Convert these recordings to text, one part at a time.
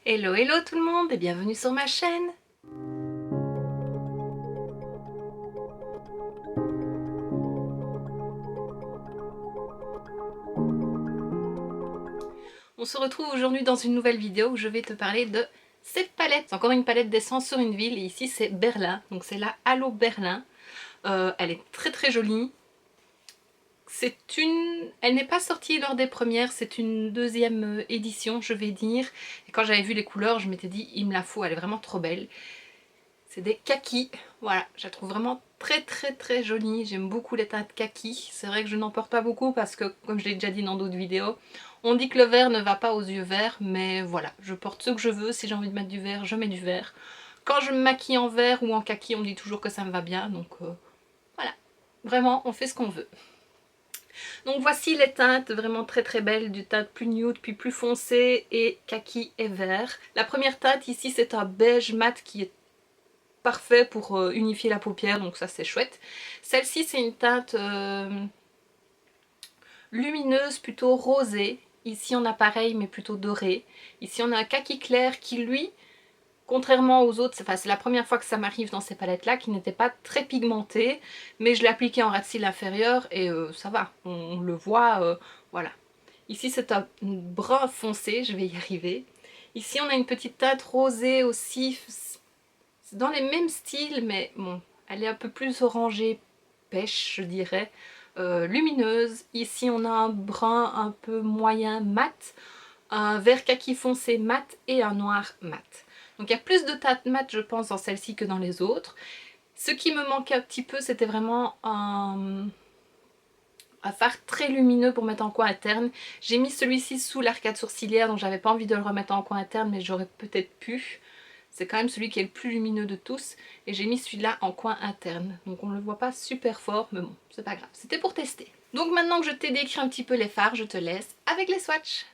Hello hello tout le monde et bienvenue sur ma chaîne. On se retrouve aujourd'hui dans une nouvelle vidéo où je vais te parler de cette palette. C'est encore une palette d'essence sur une ville et ici c'est Berlin, donc c'est la Allo Berlin. Elle est très très jolie. Elle n'est pas sortie lors des premières, c'est une deuxième édition je vais dire. Et quand j'avais vu les couleurs je m'étais dit il me la faut, elle est vraiment trop belle. C'est des kakis, voilà, je la trouve vraiment très très très jolie, j'aime beaucoup les teintes kaki. C'est vrai que je n'en porte pas beaucoup parce que, comme je l'ai déjà dit dans d'autres vidéos, on dit que le vert ne va pas aux yeux verts, mais voilà, je porte ce que je veux, si j'ai envie de mettre du vert, je mets du vert. Quand je me maquille en vert ou en kaki, on me dit toujours que ça me va bien, donc voilà, vraiment, on fait ce qu'on veut. Donc voici les teintes vraiment très très belles, du teinte plus nude puis plus foncé et kaki et vert. La première teinte ici c'est un beige mat qui est parfait pour unifier la paupière, donc ça c'est chouette. Celle-ci c'est une teinte lumineuse, plutôt rosée. Ici on a pareil mais plutôt doré. Ici on a un kaki clair qui lui, contrairement aux autres, c'est la première fois que ça m'arrive dans ces palettes là, qui n'était pas très pigmentée, mais je l'ai appliqué en ras de cils inférieur et ça va, on le voit, voilà. Ici c'est un brun foncé, je vais y arriver. Ici on a une petite teinte rosée aussi, c'est dans les mêmes styles, mais bon, elle est un peu plus orangée, pêche, je dirais, lumineuse. Ici, on a un brun un peu moyen mat, un vert kaki foncé mat et un noir mat. Donc il y a plus de teintes mat, je pense, dans celle-ci que dans les autres. Ce qui me manquait un petit peu, c'était vraiment un fard très lumineux pour mettre en coin interne. J'ai mis celui-ci sous l'arcade sourcilière, donc j'avais pas envie de le remettre en coin interne, mais j'aurais peut-être pu. C'est quand même celui qui est le plus lumineux de tous. Et j'ai mis celui-là en coin interne. Donc on ne le voit pas super fort, mais bon, c'est pas grave. C'était pour tester. Donc maintenant que je t'ai décrit un petit peu les fards, je te laisse avec les swatchs.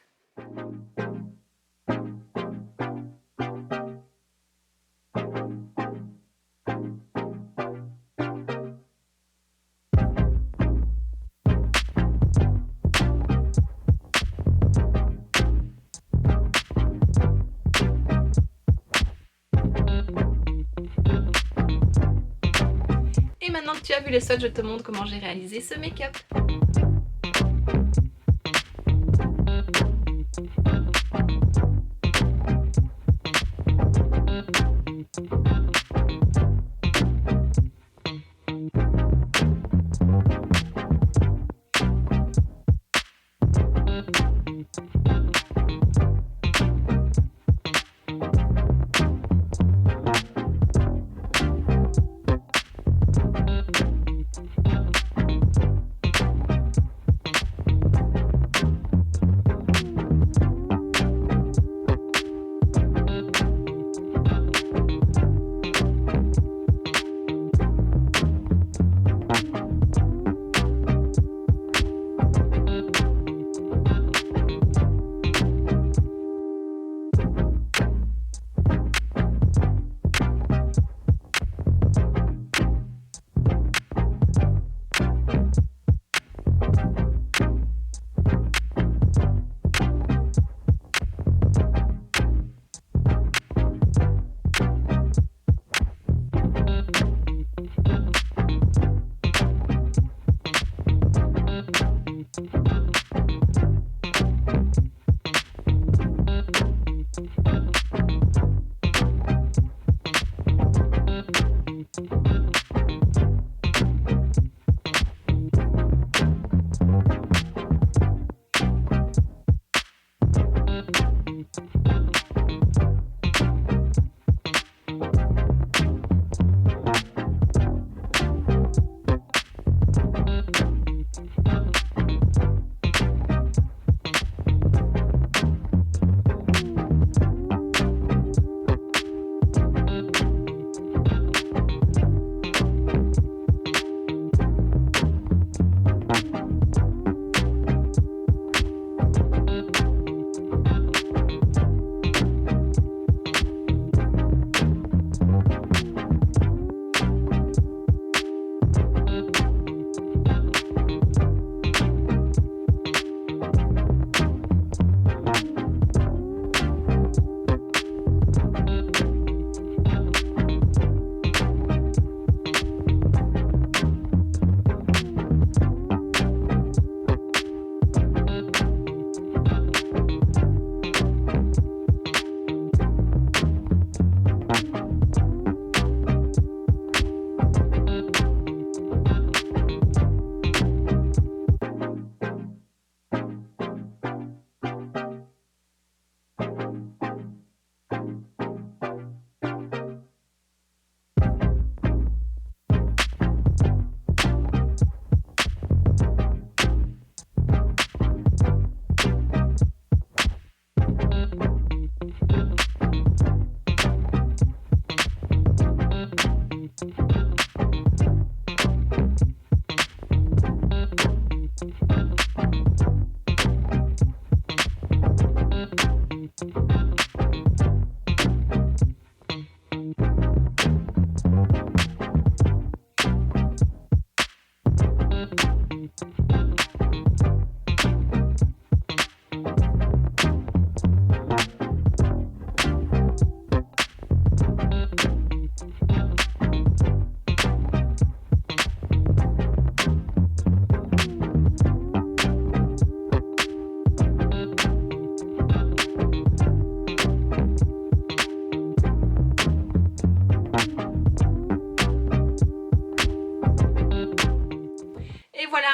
Et maintenant que tu as vu les swatchs, je te montre comment j'ai réalisé ce make-up.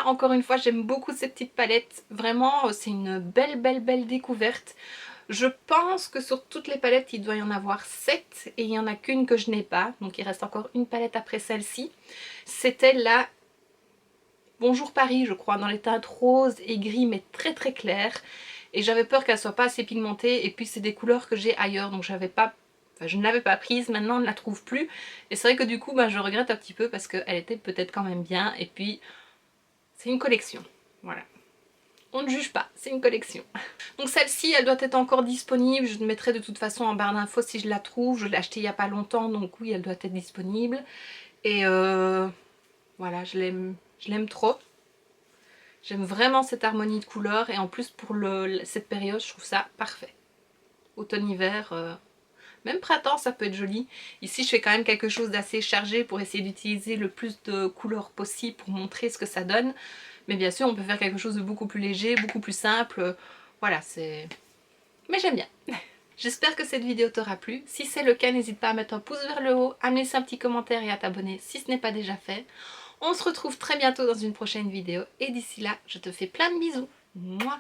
là, encore une fois, j'aime beaucoup ces petites palettes. Vraiment, c'est une belle découverte. Je pense que sur toutes les palettes, il doit y en avoir 7 et il n'y en a qu'une que je n'ai pas. Donc il reste encore une palette après celle-ci. C'était la Bonjour Paris, je crois, dans les teintes roses et gris, mais très claires. Et j'avais peur qu'elle soit pas assez pigmentée. Et puis c'est des couleurs que j'ai ailleurs, donc je ne l'avais pas prise, maintenant on ne la trouve plus. Et c'est vrai que du coup, je regrette un petit peu parce qu'elle était peut-être quand même bien. Et puis, c'est une collection. Voilà. On ne juge pas, c'est une collection. Donc celle-ci, elle doit être encore disponible. Je le mettrai de toute façon en barre d'infos si je la trouve. Je l'ai achetée il n'y a pas longtemps, donc oui, elle doit être disponible. Et voilà, je l'aime trop. J'aime vraiment cette harmonie de couleurs et en plus pour cette période, je trouve ça parfait. Automne-hiver, même printemps, ça peut être joli. Ici, je fais quand même quelque chose d'assez chargé pour essayer d'utiliser le plus de couleurs possible pour montrer ce que ça donne. Mais bien sûr, on peut faire quelque chose de beaucoup plus léger, beaucoup plus simple. Voilà, c'est... Mais j'aime bien. J'espère que cette vidéo t'aura plu. Si c'est le cas, n'hésite pas à mettre un pouce vers le haut, à me laisser un petit commentaire et à t'abonner si ce n'est pas déjà fait. On se retrouve très bientôt dans une prochaine vidéo. Et d'ici là, je te fais plein de bisous. Mouah.